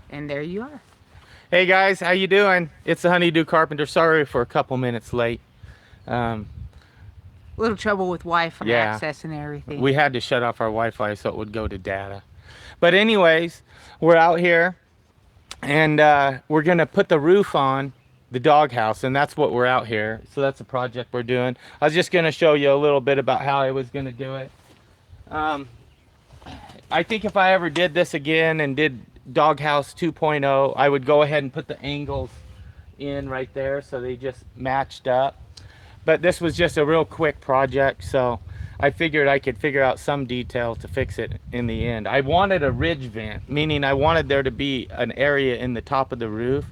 And there you are. Hey guys, how you doing? It's the Do Carpenter. Sorry for a couple minutes late. Um, Little trouble with Wi-Fi yeah, access and everything. we had to shut off our Wi-Fi so it would go to data. But anyways, we're out here and we're gonna put the roof on the doghouse, and that's what we're out here. So that's the project we're doing. I was just gonna show you a little bit about how I was gonna do it. Um, I think if I ever did this again and did Doghouse 2.0, I would go ahead and put the angles in right there so they just matched up. But this was just a real quick project, so I figured I could figure out some detail to fix it in the end. I wanted a ridge vent, meaning I wanted there to be an area in the top of the roof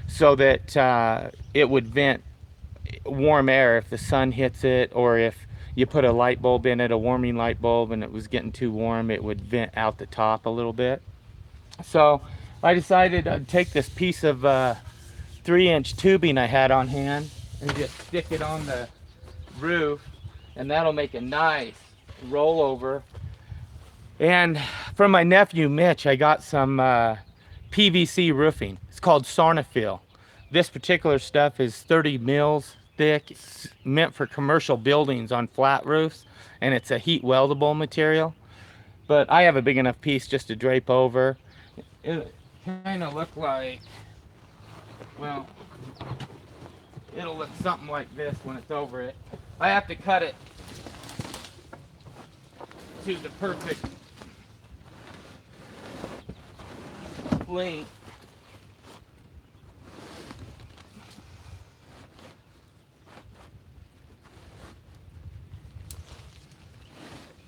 so that it would vent warm air if the sun hits it, or if you put a light bulb in it, a warming light bulb, and it was getting too warm, it would vent out the top a little bit. So I decided I'd take this piece of 3-inch tubing I had on hand and just stick it on the roof, and that'll make a nice rollover. And from my nephew Mitch, I got some PVC roofing. It's called Sarnafil. This particular stuff is 30 mils thick. It's meant for commercial buildings on flat roofs, and it's a heat weldable material. But I have a big enough piece just to drape over. It kind of look like, well, it'll look something like this when it's over it. I have to cut it to the perfect length.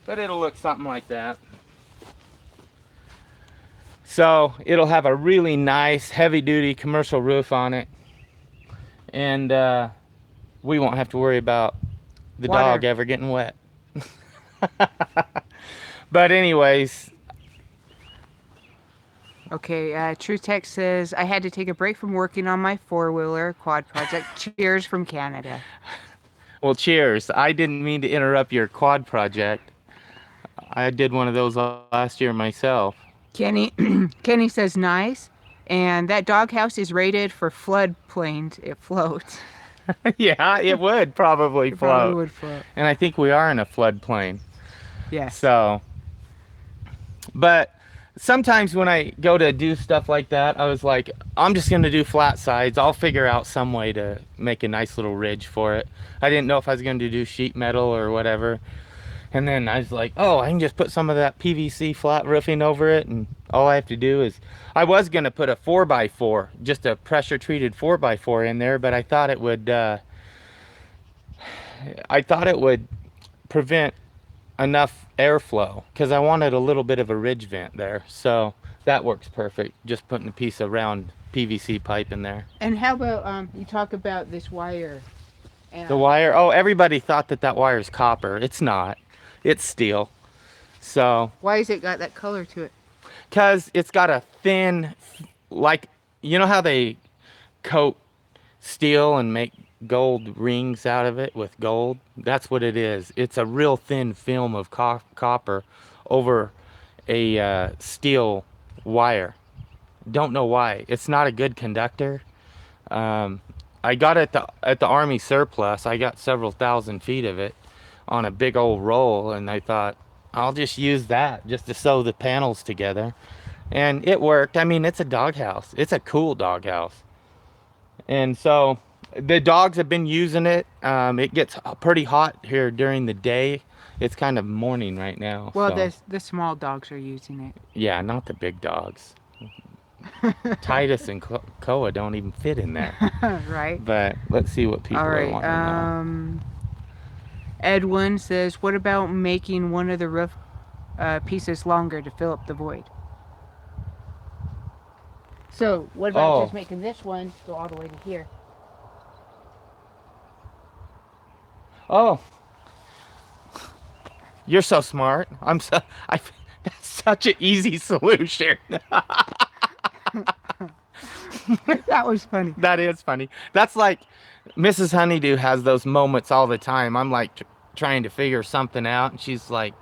But it'll look something like that. So it'll have a really nice heavy-duty commercial roof on it, and we won't have to worry about the dog ever getting wet. But anyways. Okay, True Text says, I had to take a break from working on my four-wheeler quad project. Cheers from Canada. Well, cheers. I didn't mean to interrupt your quad project. I did one of those last year myself. Kenny Kenny says nice, and that doghouse is rated for floodplains. It floats. Yeah, it would probably float. Probably would float. And I think we are in a floodplain. Yes. So, but sometimes when I go to do stuff like that, I was like, I'm just going to do flat sides. I'll figure out some way to make a nice little ridge for it. I didn't know if I was going to do sheet metal or whatever. And then I was like, oh, I can just put some of that PVC flat roofing over it, and all I have to do is, I was going to put a 4x4, just a pressure treated 4x4 in there, but I thought it would prevent enough airflow, because I wanted a little bit of a ridge vent there. So that works perfect, just putting a piece of round PVC pipe in there. And how about you talk about this wire? The wire, oh, everybody thought that wire is copper. It's not. It's steel. So why has it got that color to it? Because it's got a thin, like, you know how they coat steel and make gold rings out of it with gold? That's what it is. It's a real thin film of copper over a steel wire. Don't know why. It's not a good conductor. I got it at the Army surplus. I got several thousand feet of it on a big old roll, and I thought, I'll just use that just to sew the panels together. And it worked. I mean, it's a doghouse. It's a cool doghouse. And so the dogs have been using it. It gets pretty hot here during the day. It's kind of morning right now. Well, so. the small dogs are using it. Yeah, not the big dogs. Titus and Koa don't even fit in there. Right. But let's see what people are wanting to know. Edwin says, what about making one of the roof pieces longer to fill up the void? So what about just making this one go all the way to here? Oh, you're so smart. That's such an easy solution. That was funny. That is funny. That's like Mrs. Honeydew has those moments all the time. I'm like trying to figure something out, and she's like,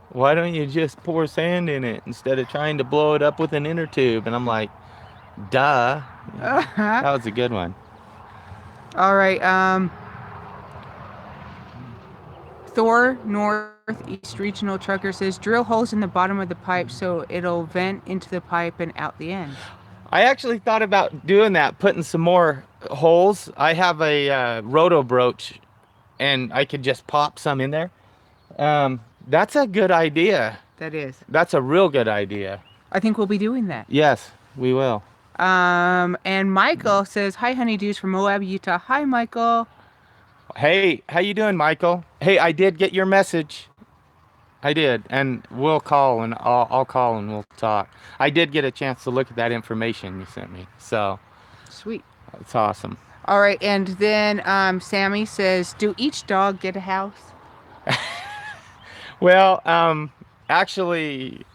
why don't you just pour sand in it instead of trying to blow it up with an inner tube? And I'm like, Duh. Uh-huh. That was a good one. All right. Thor Northeast Regional Trucker says drill holes in the bottom of the pipe so it'll vent into the pipe and out the end. I actually thought about doing that, putting some more holes. I have a roto broach, and I could just pop some in there. That's a good idea. That is. That's a real good idea. I think we'll be doing that. Yes, we will. And Michael says, hi, honeydews from Moab, Utah. Hi, Michael. Hey, how you doing, Michael? Hey, I did get your message. I did, and we'll call, and I'll call and we'll talk. I did get a chance to look at that information you sent me, so Sweet. it's awesome. All right, and then Sammy says, do each dog get a house? Well, actually,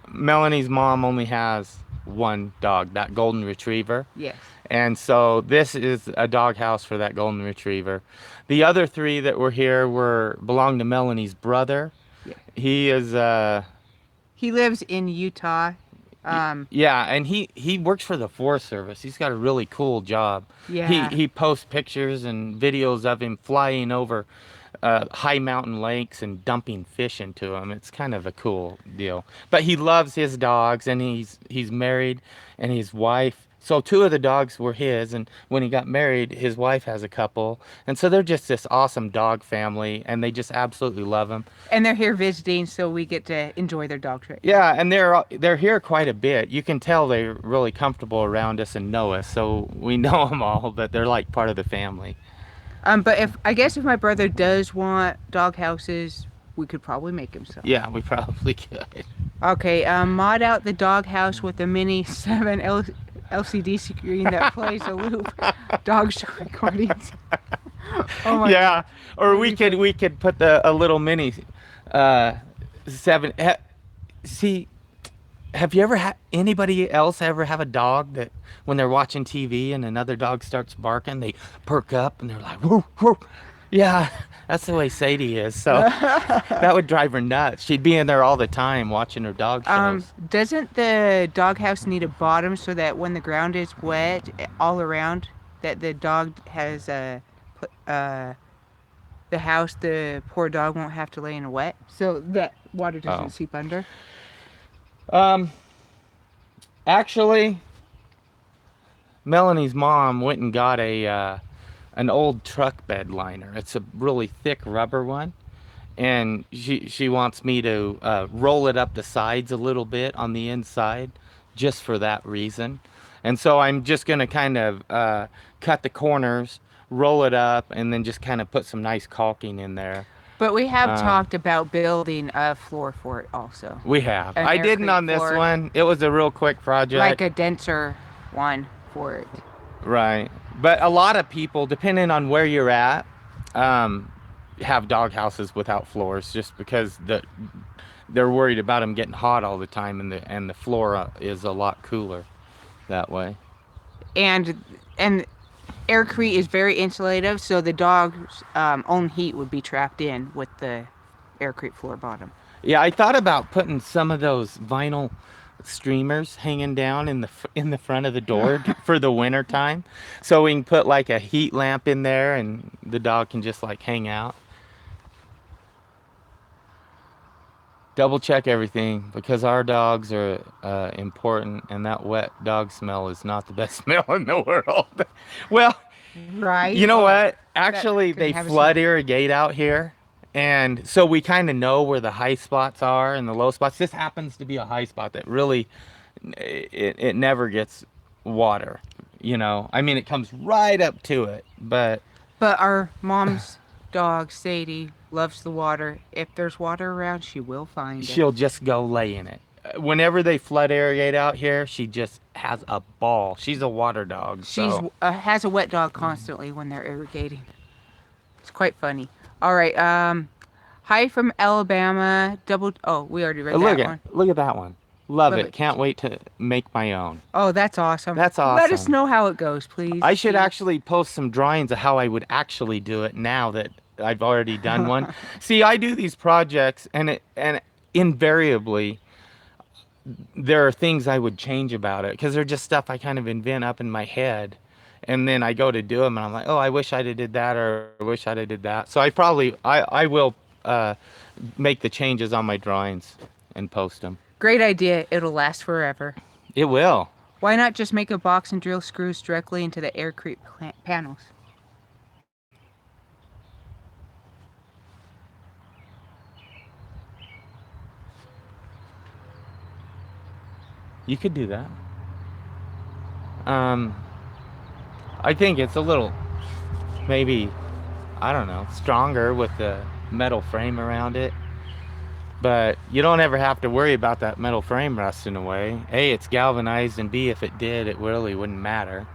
Melanie's mom only has one dog, that golden retriever. Yes. And so this is a doghouse for that golden retriever. The other three that were here belong to Melanie's brother. Yeah. He is He lives in Utah. yeah, and he works for the Forest Service. He's got a really cool job. Yeah. He posts pictures and videos of him flying over high mountain lakes and dumping fish into them. It's kind of a cool deal. But he loves his dogs, and he's married, and his wife. So two of the dogs were his, and when he got married, his wife has a couple, and so they're just this awesome dog family, and they just absolutely love him. And they're here visiting, so we get to enjoy their dog trip. Yeah, and they're here quite a bit. You can tell they're really comfortable around us and know us, so we know them all, but they're like part of the family. But I guess if my brother does want dog houses, we could probably make him some. Yeah, we probably could. Okay, mod out the dog house with a mini 7 LCD screen that plays a loop dog show recordings. Oh my Yeah, or we could put a little mini 7. See, have you ever had anybody else ever have a dog that when they're watching TV and another dog starts barking, they perk up and they're like, woof, woof. Yeah, that's the way Sadie is. So that would drive her nuts. She'd be in there all the time watching her dog shows. Doesn't the doghouse need a bottom so that when the ground is wet all around, that the dog has the house, the poor dog won't have to lay in a wet, so that water doesn't seep under? Actually, Melanie's mom went and got an old truck bed liner. It's a really thick rubber one, and she wants me to roll it up the sides a little bit on the inside, just for that reason. And so I'm just gonna kind of cut the corners, roll it up, and then just kind of put some nice caulking in there. But we have talked about building a floor for it also. We have. An I didn't Aircrete on this floor. one. It was a real quick project. Like a denser one for it. Right. But a lot of people, depending on where you're at, have dog houses without floors just because they're worried about them getting hot all the time, and the floor is a lot cooler that way. And Aircrete is very insulative, so the dog's own heat would be trapped in with the Aircrete floor bottom. Yeah, I thought about putting some of those vinyl streamers hanging down in the front of the door for the winter time, so we can put like a heat lamp in there and the dog can just like hang out. Double check everything because our dogs are important, and that wet dog smell is not the best smell in the world. Well, Right. you know what? Actually, could they have a flood smell. irrigate out here. And so we kind of know where the high spots are and the low spots. This happens to be a high spot that really, it never gets water, you know. I mean, it comes right up to it, but But our mom's dog, Sadie, loves the water. If there's water around, she will find it. she'll just go lay in it. Whenever they flood irrigate out here, she just has a ball. She's a water dog. She's So. has a wet dog constantly when they're irrigating. It's quite funny. All right. Hi from Alabama. We already read that one. Look at that one. Love Love it. it. Can't wait to make my own. Oh, that's awesome. That's Let us awesome. know how it goes, please. I should actually post some drawings of how I would actually do it now that I've already done one. See, I do these projects and invariably there are things I would change about it because they're just stuff I kind of invent up in my head. And then I go to do them and I'm like, oh, I wish I'd have did that, or I wish I'd have did that. So I will make the changes on my drawings and post them. Great idea. It'll last forever. It will. Why not just make a box and drill screws directly into the Aircrete panels? You could do that. I think it's a little, maybe, I don't know, stronger with the metal frame around it. But you don't ever have to worry about that metal frame rusting away. A, it's galvanized, and B, if it did, it really wouldn't matter.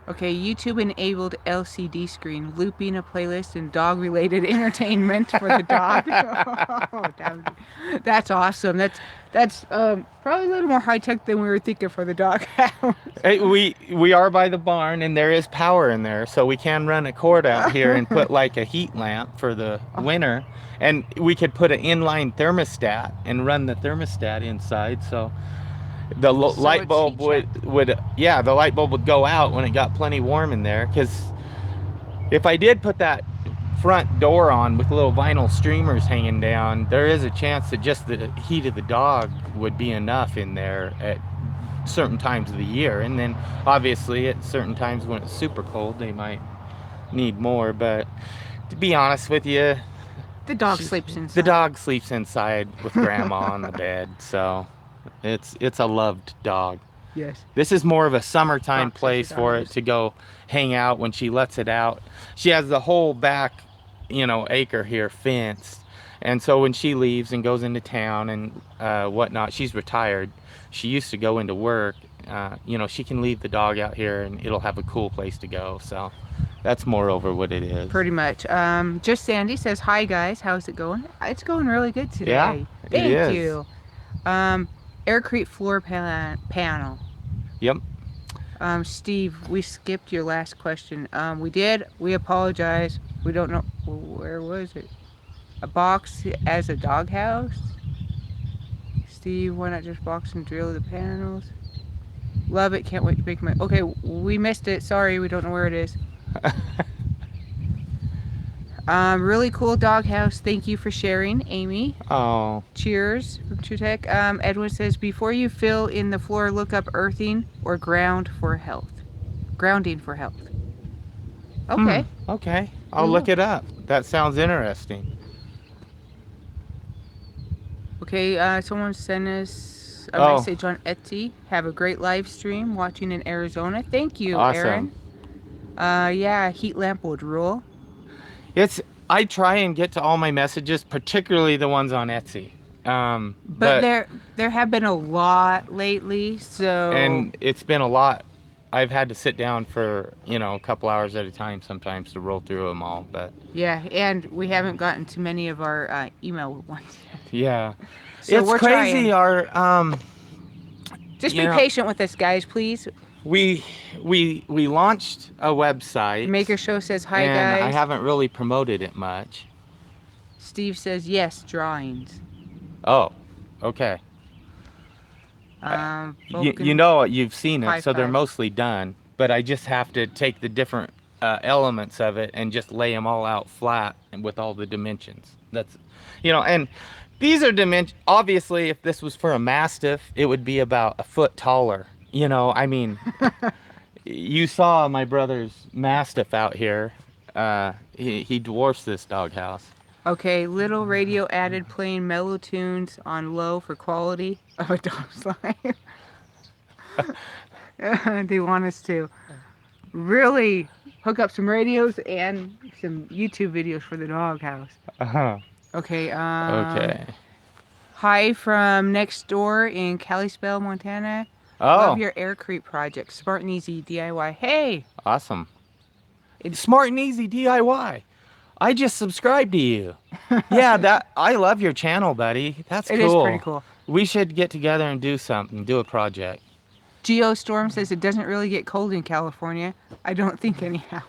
Okay, YouTube-enabled LCD screen, looping a playlist and dog-related entertainment for the dog. Oh, that's awesome. That's probably a little more high-tech than we were thinking for the doghouse. Hey, we are by the barn, and there is power in there, so we can run a cord out here and put like a heat lamp for the winter. And we could put an inline thermostat and run the thermostat inside, so the light bulb would the light bulb would go out when it got plenty warm in there. Because if I did put that front door on with little vinyl streamers hanging down, there is a chance that just the heat of the dog would be enough in there at certain times of the year. And then obviously at certain times when it's super cold, they might need more. But to be honest with you, the dog sleeps inside. The dog sleeps inside with grandma on the bed, so it's a loved dog. Yes. This is more of a summertime place for it to go hang out when she lets it out. She has the whole back, acre here fenced. And so when she leaves and goes into town and whatnot, she's retired. She used to go into work. She can leave the dog out here and it'll have a cool place to go. So that's moreover what it is. Pretty much. Just Sandy says, hi guys, how's it going? It's going really good today. Yeah, Thank you. Aircrete floor panel. Yep. Steve, we skipped your last question. We did. We apologize. We don't know. Where was it? A box as a doghouse? Steve, why not just box and drill the panels? Love it. Can't wait to make my... Okay, we missed it. Sorry, we don't know where it is. Really cool doghouse. Thank you for sharing, Amy. Oh. Cheers from Trutech. Edwin says, before you fill in the floor, look up earthing or grounding for health. Okay. Okay. I'll look it up. That sounds interesting. Okay, someone sent us a message on Etsy. Have a great live stream watching in Arizona. Thank you, awesome. Aaron. Yeah, heat lamp would rule. I try and get to all my messages, particularly the ones on Etsy. But there have been a lot lately, so... And it's been a lot. I've had to sit down for, a couple hours at a time sometimes to roll through them all, but... Yeah, and we haven't gotten to many of our email ones yet. Yeah. So it's crazy, trying. Just be patient with us, guys, please. We launched a website. Maker Show says, hi, and guys. I haven't really promoted it much. Steve says, yes, drawings. Oh, okay. You've seen it, so they're mostly done. But I just have to take the different elements of it and just lay them all out flat and with all the dimensions. That's, and these are dimensions. Obviously, if this was for a Mastiff, it would be about a foot taller. You saw my brother's Mastiff out here. He dwarfs this doghouse. Okay, little radio added playing mellow tunes on low for quality of a dog's life. They want us to really hook up some radios and some YouTube videos for the doghouse. Uh-huh. Okay. Okay. Hi from next door in Kalispell, Montana. Oh. Love your Aircrete project. Smart and easy DIY. Hey. Awesome. It's smart and easy DIY. I just subscribed to you. Yeah, I love your channel, buddy. That's cool. It is pretty cool. We should get together and do something, do a project. Geostorm says it doesn't really get cold in California. I don't think anyhow.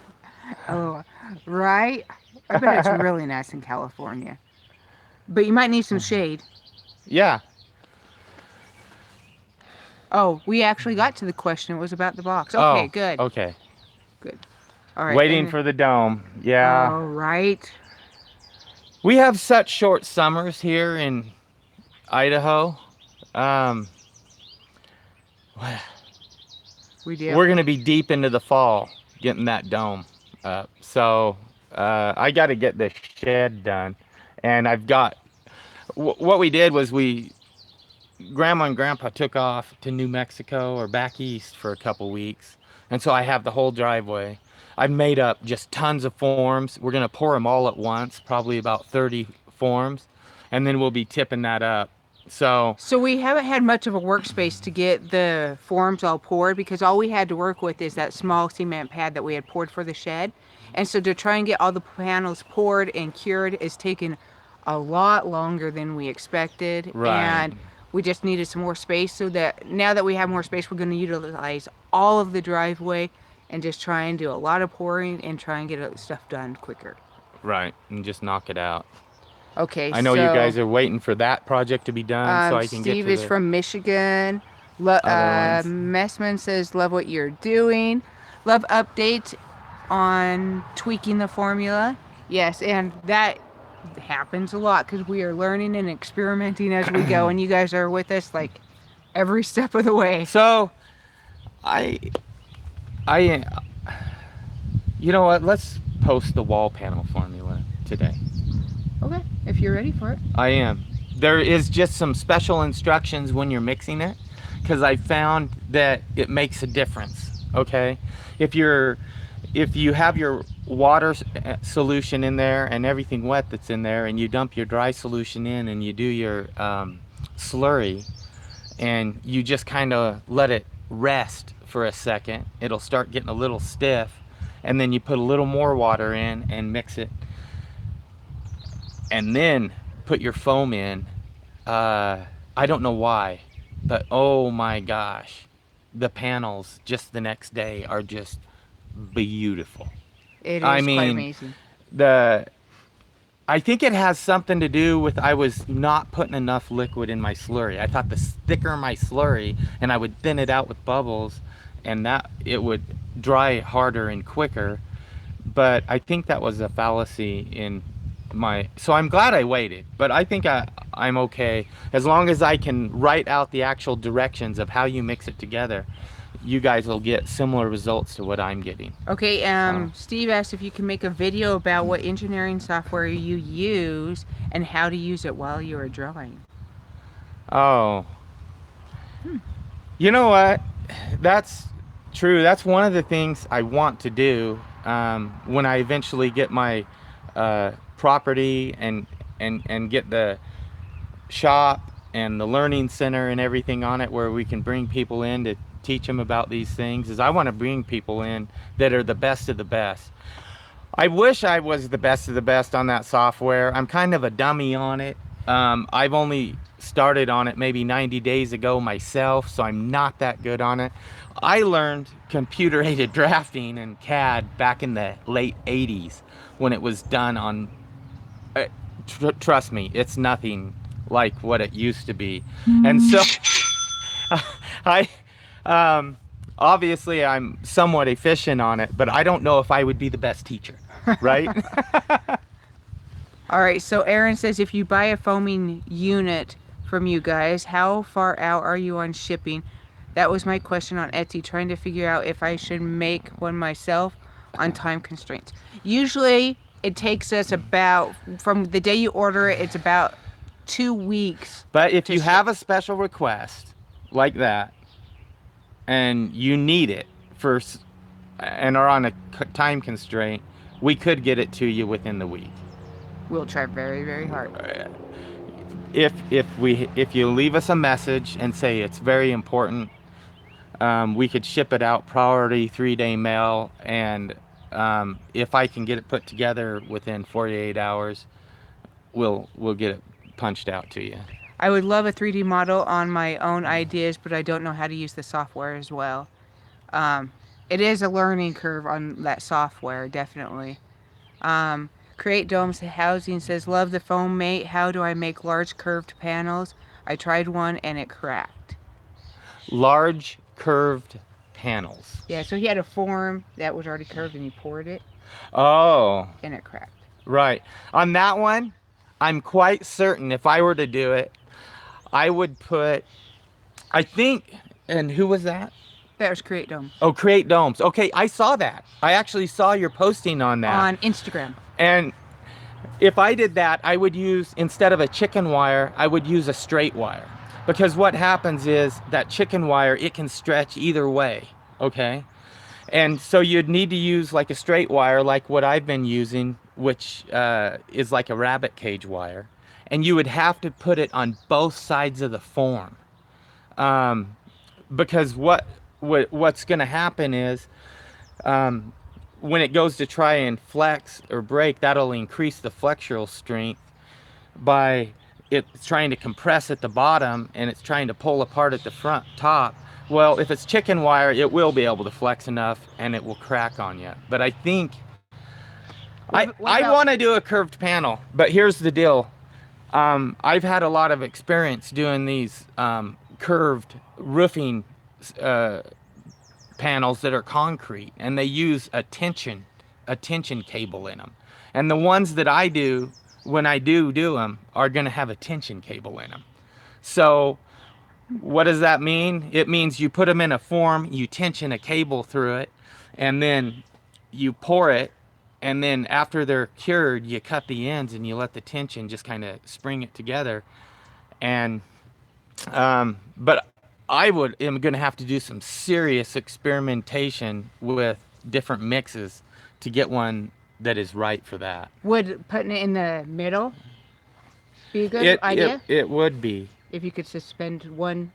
Oh, right? I bet it's really nice in California. But you might need some shade. Yeah. Oh, we actually got to the question. It was about the box. Okay, Oh, good. okay. Good. All right. Waiting And for the dome. Yeah. all right. We have such short summers here in Idaho. Um, We do. we're gonna be deep into the fall getting that dome up. So I got to get the shed done, and I've got. What we did was Grandma and Grandpa took off to New Mexico or back east for a couple weeks, and so I have the whole driveway. I've made up just tons of forms. We're gonna pour them all at once, probably about 30 forms, and then we'll be tipping that up. So So we haven't had much of a workspace to get the forms all poured because all we had to work with is that small cement pad that we had poured for the shed. And so to try and get all the panels poured and cured is taking a lot longer than we expected. right, And we just needed some more space so that now that we have more space, we're going to utilize all of the driveway and just try and do a lot of pouring and try and get stuff done quicker. right, and just knock it out. Okay, I know you so guys are waiting for that project to be done so I can get Steve to is the from Michigan. other ones. Messman says, love what you're doing. Love updates on tweaking the formula. Yes, and that happens a lot because we are learning and experimenting as we go, and you guys are with us like every step of the way. So I, I, you know what? Let's post the wall panel formula today. Okay, if you're ready for it. I am. There is just some special instructions when you're mixing it, because I found that it makes a difference. Okay, if you have your water solution in there and everything wet that's in there, and you dump your dry solution in, and you do your slurry, and you just kind of let it rest for a second, it'll start getting a little stiff, and then you put a little more water in and mix it, and then put your foam in. I don't know why, but oh my gosh, the panels just the next day are just beautiful. It I is quite mean, amazing. I think it has something to do with I was not putting enough liquid in my slurry. I thought the thicker my slurry and I would thin it out with bubbles and that it would dry harder and quicker. But I think that was a fallacy in so I'm glad I waited, but I think I'm okay as long as I can write out the actual directions of how you mix it together. You guys will get similar results to what I'm getting. Okay, Steve asked if you can make a video about what engineering software you use and how to use it while you are drawing. Oh, you know what? That's true. That's one of the things I want to do when I eventually get my property and get the shop and the learning center and everything on it where we can bring people in to teach them about these things. Is I want to bring people in that are the best of the best. I wish I was the best of the best on that software. I'm kind of a dummy on it. I've only started on it maybe 90 days ago myself, so I'm not that good on it. I learned computer-aided drafting and CAD back in the late 80s when it was done on, trust me, it's nothing like what it used to be. And so I obviously I'm somewhat efficient on it, but I don't know if I would be the best teacher, right? All right, so Aaron says if you buy a foaming unit from you guys, how far out are you on shipping? That was my question on Etsy, trying to figure out if I should make one myself on time constraints. Usually it takes us about, from the day you order it, it's about 2 weeks. But if you have a special request like that and you need it and are on a time constraint, we could get it to you within the week. We'll try very, very hard. If you leave us a message and say it's very important, we could ship it out priority 3-day mail, and if I can get it put together within 48 hours, we'll get it punched out to you. I would love a 3D model on my own ideas, but I don't know how to use the software as well. It is a learning curve on that software, definitely. Create Domes Housing says, love the foam mate. How do I make large curved panels? I tried one and it cracked. large curved panels. Yeah, so he had a form that was already curved and he poured it Oh, and it cracked. right. On that one, I'm quite certain if I were to do it, I would put, I think, and who was that? That was Create Dome. Oh, Create Domes. Okay, I saw that. I actually saw your posting on that. On Instagram. And if I did that, I would use, instead of a chicken wire, I would use a straight wire. Because what happens is that chicken wire, it can stretch either way, okay? And so you'd need to use like a straight wire like what I've been using, which is like a rabbit cage wire. And you would have to put it on both sides of the form. Because what's going to happen is when it goes to try and flex or break, that'll increase the flexural strength by it's trying to compress at the bottom and it's trying to pull apart at the front top. Well, if it's chicken wire, it will be able to flex enough and it will crack on you. But I think I want to do a curved panel, but here's the deal. I've had a lot of experience doing these curved roofing panels that are concrete, and they use a tension cable in them. And the ones that I do, when I do them, are going to have a tension cable in them. So what does that mean? It means you put them in a form, you tension a cable through it, and then you pour it, and then after they're cured, you cut the ends and you let the tension just kind of spring it together. And but am going to have to do some serious experimentation with different mixes to get one that is right for that. Would putting it in the middle be a good idea? It would be. If you could suspend one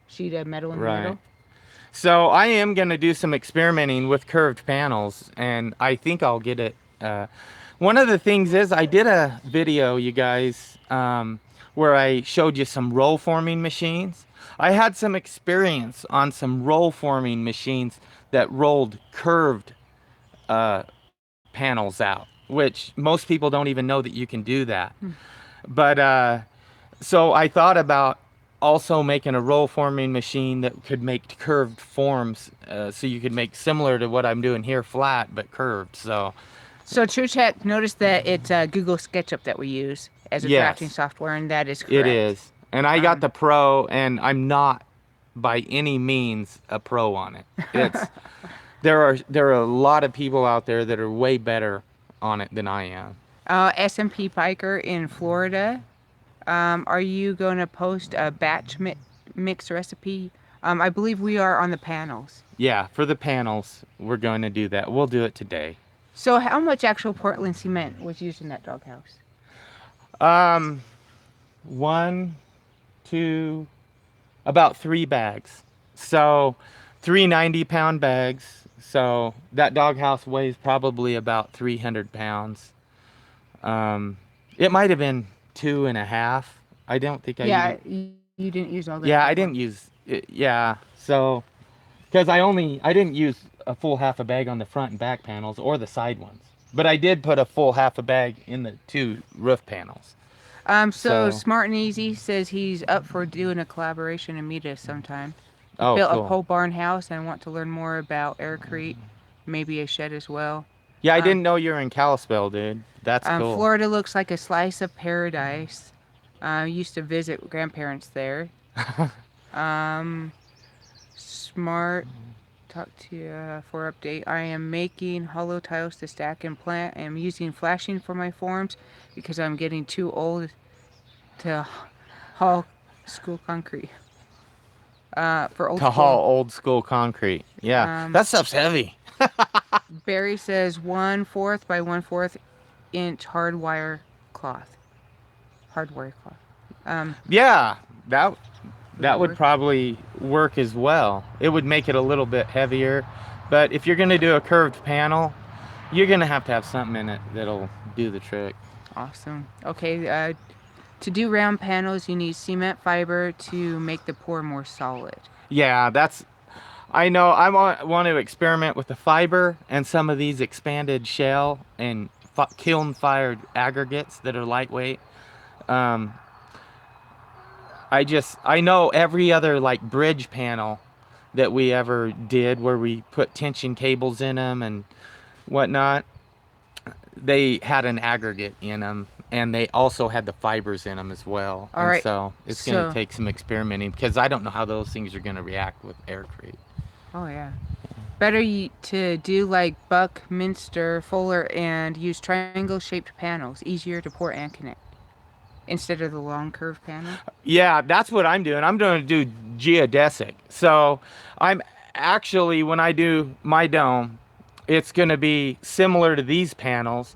sheet of metal in the middle. So I am going to do some experimenting with curved panels, and I think I'll get it. One of the things is I did a video, you guys, where I showed you some roll forming machines. I had some experience on some roll forming machines that rolled curved panels out, which most people don't even know that you can do that. But so I thought about also making a roll forming machine that could make curved forms, so you could make similar to what I'm doing here, flat but curved. So True Tech, notice that it's Google SketchUp that we use as a drafting software, and that is correct. It is. And I got the Pro, and I'm not by any means a pro on it. It's there are a lot of people out there that are way better on it than I am. SMP Piker in Florida. Are you going to post a batch mix recipe? I believe we are on the panels. Yeah, for the panels, we're going to do that. We'll do it today. So how much actual Portland cement was used in that doghouse? 1, 2, about 3 bags. So 3 90-pound bags. So that doghouse weighs probably about 300 pounds. It might have been 2.5. I don't think I. Yeah, you didn't use all that. Yeah, I didn't use it. Yeah, so because I didn't use a full half a bag on the front and back panels or the side ones, but I did put a full half a bag in the 2 roof panels. So Smart and Easy says he's up for doing a collaboration and meet us sometime. Oh, Built cool. a pole barn house and want to learn more about Aircrete, maybe a shed as well. Yeah, I didn't know you were in Kalispell, dude. That's cool. Florida looks like a slice of paradise. Used to visit grandparents there. Smart, talk to you for update. I am making hollow tiles to stack and plant. I am using flashing for my forms because I'm getting too old to haul school concrete. Haul old school concrete. Yeah, that stuff's heavy. Barry says 1/4 by 1/4 inch hardwire cloth. Yeah, that would probably work as well. It would make it a little bit heavier, but if you're going to do a curved panel, you're going to have something in it that'll do the trick. Awesome. Okay, to do round panels, you need cement fiber to make the pour more solid. Yeah, I know. I want to experiment with the fiber and some of these expanded shell and kiln fired aggregates that are lightweight. I know every other like bridge panel that we ever did where we put tension cables in them and whatnot, they had an aggregate in them, and they also had the fibers in them as well. All And right. so it's going to So, take some experimenting because I don't know how those things are going to react with Aircrete. oh yeah. Better to do like Buckminster Fuller and use triangle shaped panels, easier to pour and connect instead of the long curved panel. Yeah, that's what I'm doing. I'm going to do geodesic. So I'm actually, when I do my dome, it's going to be similar to these panels.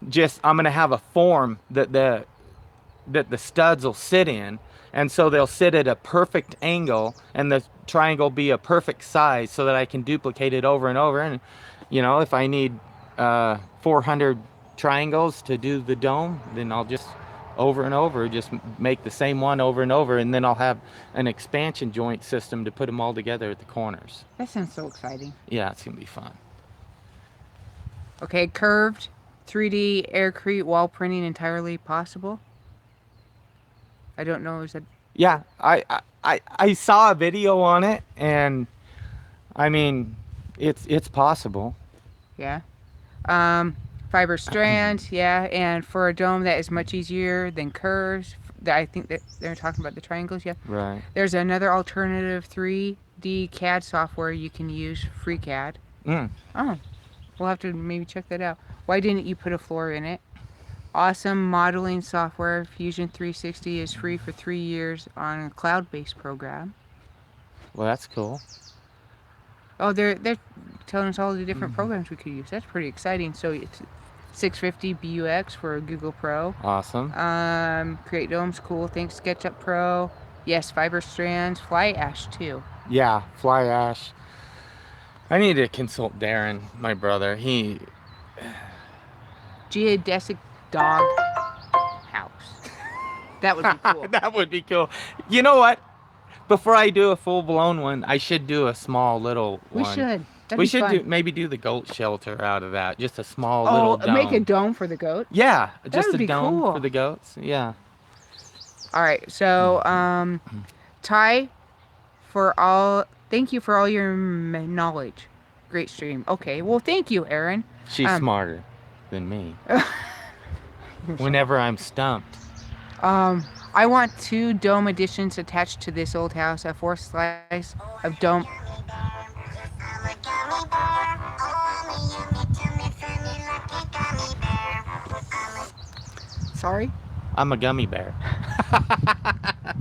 Just I'm going to have a form that the studs will sit in, and so they'll sit at a perfect angle, and the triangle be a perfect size so that I can duplicate it over and over. And if I need 400 triangles to do the dome, then I'll just over and over just make the same one over and over, and then I'll have an expansion joint system to put them all together at the corners. That sounds so exciting. Yeah, it's gonna be fun. Okay, curved 3D Aircrete wall printing entirely possible. I don't know. Is that Yeah, I saw a video on it, and I mean, it's possible. yeah? Fiber strands, yeah, and for a dome that is much easier than curves. I think that they're talking about the triangles, yeah. Right. There's another alternative 3D CAD software you can use, FreeCAD. Mm. Oh, we'll have to maybe check that out. Why didn't you put a floor in it? Awesome modeling software. Fusion 360 is free for 3 years on a cloud-based program. Well, that's cool. Oh, they're telling us all the different programs we could use. That's pretty exciting. So it's 650 BUX for Google Pro. Awesome. Create domes, cool. Thanks, SketchUp Pro. Yes, fiber strands, fly ash too. Yeah, fly ash. I need to consult Darren, my brother. Geodesic dog house. That would be cool. That would be cool. You know what? Before I do a full-blown one, I should do a small little We one. should. That'd We be should fun. maybe do the goat shelter out of that. Just a small Oh, little dome. make a dome for the goat. Yeah, That just would a be dome cool. for the goats. Yeah. All right. So, Ty, thank you for all your knowledge. Great stream. Okay. Well, thank you, Aaron. She's smarter than me. Whenever I'm stumped. I want 2 dome additions attached to this old house. A 4 slice of dome. Sorry? I'm a gummy bear.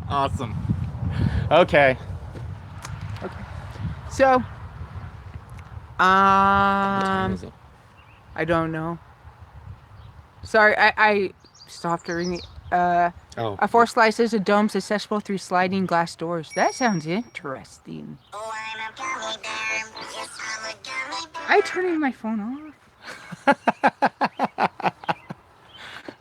Awesome. Okay. So, What time is it? I don't know. Sorry, I stopped reading it. Oh. A 4 slices of domes accessible through sliding glass doors. That sounds interesting. I turning my phone off.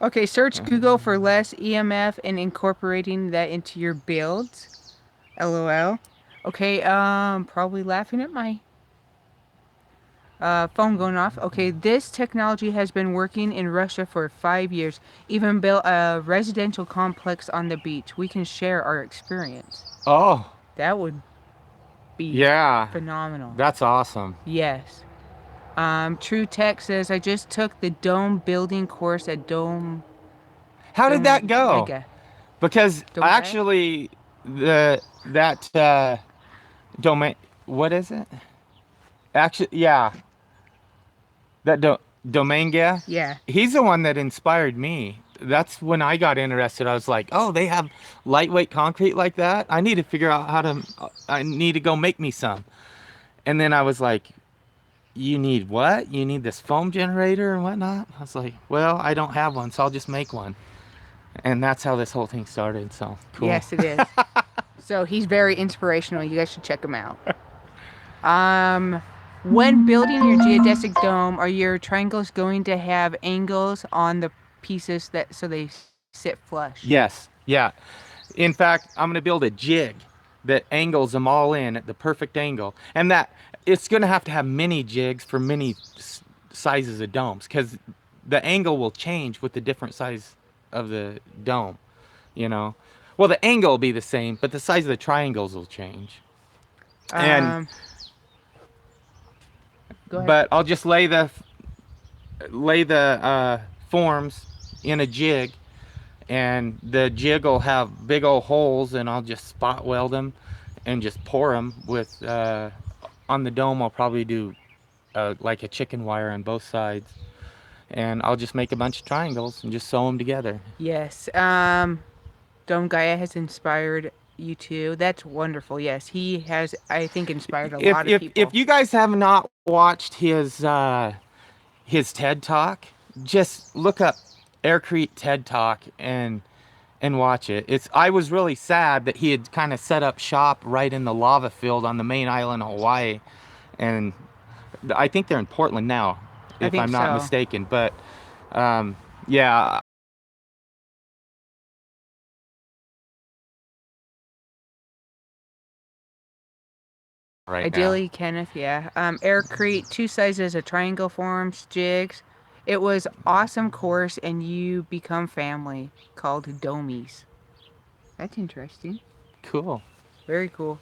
Okay, search Google for less EMF and incorporating that into your builds. LOL. Okay, probably laughing at my phone going off. Okay, this technology has been working in Russia for 5 years. Even built a residential complex on the beach. We can share our experience. Oh. That would be Yeah. phenomenal. That's awesome. Yes. True Tech says I just took the dome building course at Dome. How did that go? Mega. Because Dome Mega? actually, that domain. What is it? Actually, yeah. That Dominga. Yeah. He's the one that inspired me. That's when I got interested. I was like, oh, they have lightweight concrete like that. I need to figure out how to. I need to go make me some. And then I was like, you need what? You need this foam generator and whatnot? I was like, well, I don't have one, so I'll just make one. And that's how this whole thing started, so cool. Yes, it is. So he's very inspirational. You guys should check him out. When building your geodesic dome, are your triangles going to have angles on the pieces so they sit flush? Yes, yeah. In fact, I'm going to build a jig that angles them all in at the perfect angle. And that it's going to have many jigs for many sizes of domes because the angle will change with the different size of the dome, Well, the angle will be the same, but the size of the triangles will change. And Um, go ahead. but I'll just lay the forms in a jig, and the jig will have big old holes, and I'll just spot weld them and just pour them with on the dome. I'll probably do like a chicken wire on both sides, and I'll just make a bunch of triangles and just sew them together. Yes. Dome Gaia has inspired you too. That's wonderful. Yes, he has, I think, inspired a lot of people. If you guys have not watched his TED Talk, just look up Aircrete TED Talk and watch it. I was really sad that he had kind of set up shop right in the lava field on the main island of Hawaii, and I think they're in Portland now, if I'm not mistaken. But yeah. Right Ideally, now. Kenneth, yeah. Aircrete, 2 sizes of triangle forms, jigs. It was awesome course, and you become family called Domies. That's interesting. Cool. Very cool.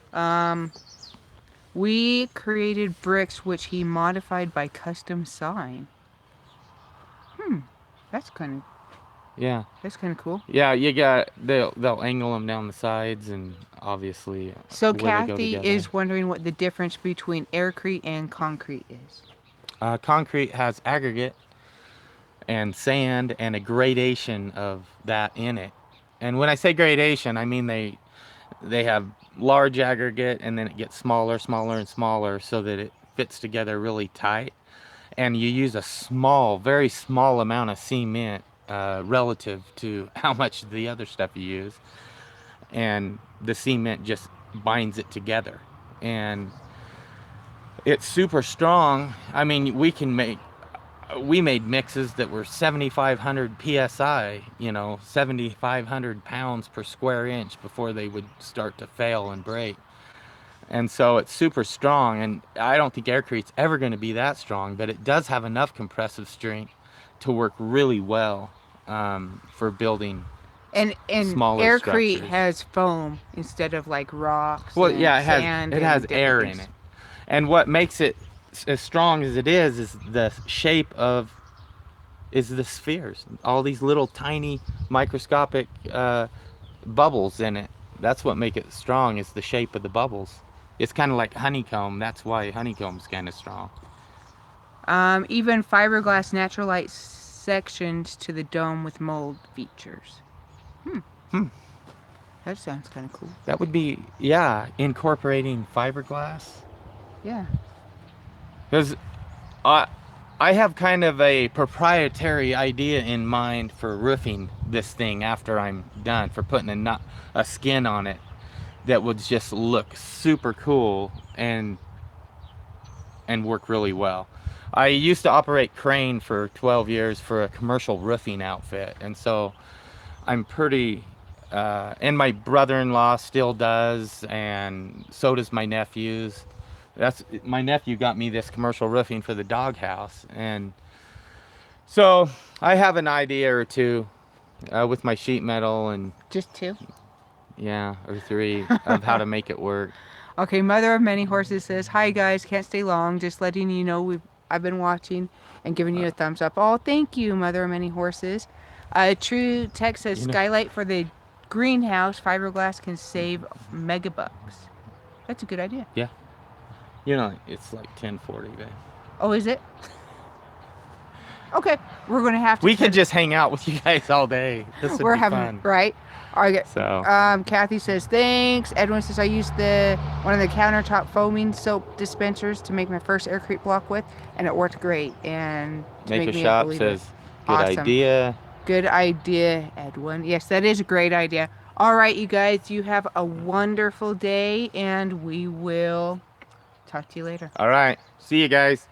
We created bricks which he modified by custom sawing. That's kind of Yeah. cool. Yeah, they'll angle them down the sides, and obviously So where they go Kathy together. is wondering what the difference between aircrete and concrete is. Concrete has aggregate and sand and a gradation of that in it. And when I say gradation, I mean they have large aggregate, and then it gets smaller, smaller, and smaller, so that it fits together really tight. And you use a small, very small amount of cement relative to how much the other stuff you use, and the cement just binds it together, and it's super strong. I mean, we made mixes that were 7,500 psi, 7,500 pounds per square inch before they would start to fail and break. And so it's super strong, and I don't think Aircrete's ever going to be that strong, but it does have enough compressive strength to work really well for building And smaller aircrete structures. has foam instead of like rocks. Well, and yeah, sand it has and air different in it, things. and what makes it as strong as it is the shape of the spheres. All these little tiny microscopic bubbles in it. That's what make it strong, is the shape of the bubbles. It's kind of like honeycomb. That's why honeycomb's kind of strong. Even fiberglass natural light sections to the dome with mold features. That sounds kind of cool. That would be, yeah, incorporating fiberglass. Yeah. Because I have kind of a proprietary idea in mind for roofing this thing after I'm done, for putting a skin on it that would just look super cool and work really well. I used to operate crane for 12 years for a commercial roofing outfit, and so I'm pretty and my brother-in-law still does, and so does my nephews. My nephew got me this commercial roofing for the Doghouse, and so I have an idea or two with my sheet metal, and Just 2? yeah, or 3 of how to make it work. Okay, Mother of Many Horses says, "Hi guys, can't stay long. Just letting you know I've been watching and giving you a thumbs up." Oh, thank you, Mother of Many Horses. True Tech says, "Skylight for the greenhouse fiberglass can save megabucks." That's a good idea. Yeah, it's like 1040, babe. Oh, is it? Okay, we're gonna have to. We could just hang out with you guys all day. This would We're be having fun. right. Okay. So. Kathy says thanks. Edwin says I used one of the countertop foaming soap dispensers to make my first Aircrete block with, and it worked great. And Make a Shop says good awesome. idea. Good idea, Edwin. Yes, that is a great idea. All right, you guys, you have a wonderful day, and we will talk to you later. All right. See you guys.